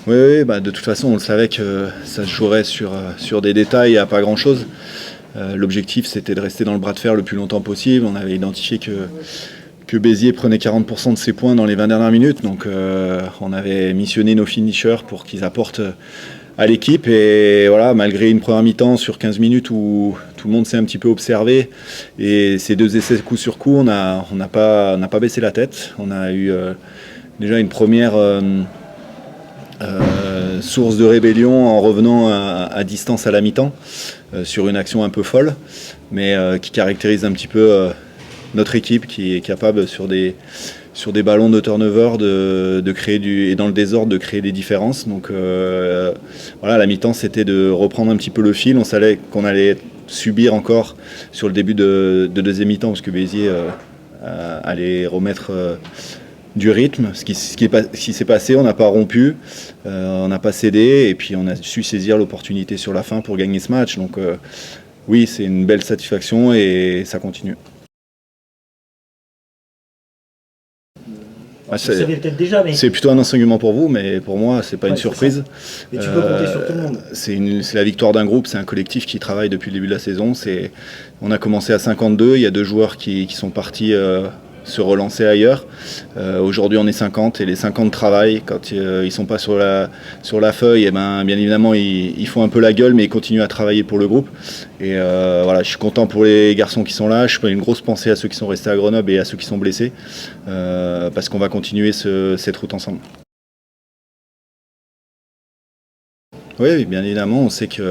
Oui, oui, bah, de toute façon, on le savait que ça se jouerait sur des détails et à pas grand-chose. L'objectif, c'était de rester dans le bras de fer le plus longtemps possible. On avait identifié que Béziers prenait 40% de ses points dans les 20 dernières minutes. Donc, on avait missionné nos finishers pour qu'ils apportent à l'équipe. Et voilà, malgré une première mi-temps sur 15 minutes où tout le monde s'est un petit peu observé, et ces deux essais coup sur coup, on n'a pas baissé la tête. On a eu déjà une première source de rébellion en revenant à distance à la mi-temps sur une action un peu folle, mais qui caractérise un petit peu notre équipe, qui est capable sur des ballons de turnover de créer et dans le désordre de créer des différences. Donc voilà, la mi-temps, c'était de reprendre un petit peu le fil. On savait qu'on allait subir encore sur le début de deuxième mi-temps, parce que Béziers allait remettre du rythme. Ce qui s'est passé, on n'a pas rompu, on n'a pas cédé, et puis on a su saisir l'opportunité sur la fin pour gagner ce match. Donc oui, c'est une belle satisfaction et ça continue. Vous savez peut-être déjà, mais... C'est plutôt un enseignement pour vous, mais pour moi, c'est pas une surprise. Mais tu peux compter sur tout le monde. C'est la victoire d'un groupe, c'est un collectif qui travaille depuis le début de la saison. On a commencé à 52, il y a 2 joueurs qui sont partis se relancer ailleurs. Aujourd'hui, on est 50 et les 50 travaillent. Quand ils sont pas sur la feuille, et bien évidemment, ils font un peu la gueule, mais ils continuent à travailler pour le groupe. Et voilà, je suis content pour les garçons qui sont là. Je fais une grosse pensée à ceux qui sont restés à Grenoble et à ceux qui sont blessés, parce qu'on va continuer cette route ensemble. Oui, bien évidemment, on sait qu'il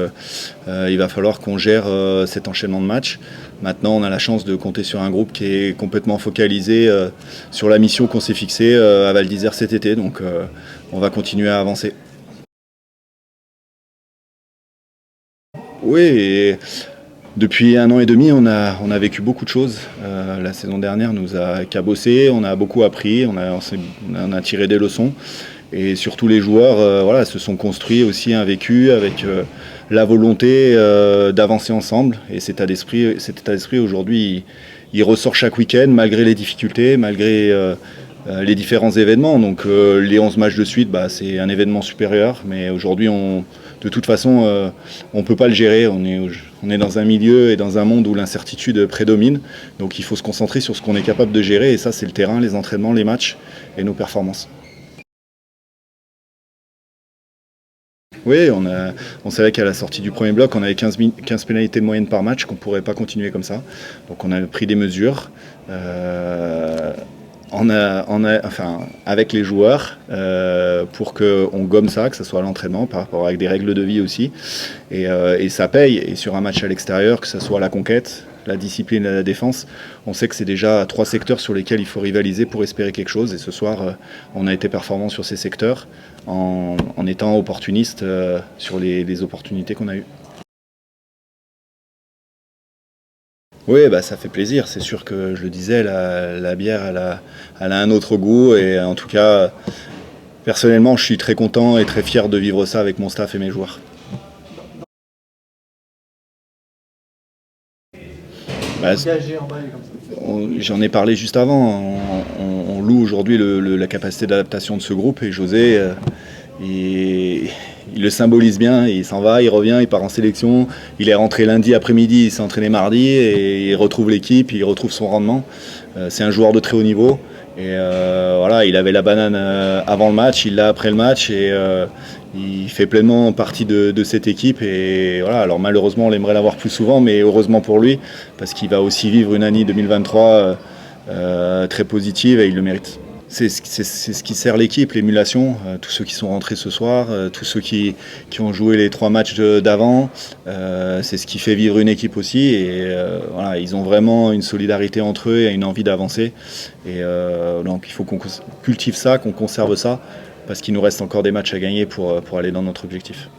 va falloir qu'on gère cet enchaînement de matchs. Maintenant, on a la chance de compter sur un groupe qui est complètement focalisé sur la mission qu'on s'est fixée à Val d'Isère cet été. Donc on va continuer à avancer. Oui, et depuis 1 an et demi, on a vécu beaucoup de choses. La saison dernière nous a cabossé, on a beaucoup appris, on a tiré des leçons. Et surtout les joueurs voilà, se sont construits aussi un vécu avec la volonté d'avancer ensemble. Et cet état d'esprit aujourd'hui, il ressort chaque week-end malgré les difficultés, malgré les différents événements. Donc les 11 matchs de suite, c'est un événement supérieur. Mais aujourd'hui, de toute façon, on ne peut pas le gérer. On est dans un milieu et dans un monde où l'incertitude prédomine. Donc il faut se concentrer sur ce qu'on est capable de gérer. Et ça, c'est le terrain, les entraînements, les matchs et nos performances. Oui, on savait qu'à la sortie du premier bloc, on avait 15 pénalités de moyenne par match, qu'on ne pourrait pas continuer comme ça. Donc on a pris des mesures avec les joueurs pour qu'on gomme ça, que ce soit à l'entraînement, par rapport avec des règles de vie aussi. Et ça paye. Et sur un match à l'extérieur, que ce soit la conquête, la discipline et la défense, on sait que c'est déjà 3 secteurs sur lesquels il faut rivaliser pour espérer quelque chose. Et ce soir, on a été performant sur ces secteurs en étant opportuniste sur les opportunités qu'on a eues. Oui, ça fait plaisir. C'est sûr que je le disais, la bière, elle a un autre goût. Et en tout cas, personnellement, je suis très content et très fier de vivre ça avec mon staff et mes joueurs. J'en ai parlé juste avant. On loue aujourd'hui la capacité d'adaptation de ce groupe, et José, il le symbolise bien. Il s'en va, il revient, il part en sélection. Il est rentré lundi après-midi, il s'est entraîné mardi et il retrouve l'équipe, il retrouve son rendement. C'est un joueur de très haut niveau. Et voilà, il avait la banane avant le match, il l'a après le match, et il fait pleinement partie de cette équipe. Et voilà, alors malheureusement, on aimerait l'avoir plus souvent, mais heureusement pour lui, parce qu'il va aussi vivre une année 2023 très positive, et il le mérite. C'est ce qui sert l'équipe, l'émulation. Tous ceux qui sont rentrés ce soir, tous ceux qui ont joué les 3 matchs d'avant, c'est ce qui fait vivre une équipe aussi. Et voilà, ils ont vraiment une solidarité entre eux et une envie d'avancer. Et donc il faut qu'on cultive ça, qu'on conserve ça, parce qu'il nous reste encore des matchs à gagner pour aller dans notre objectif.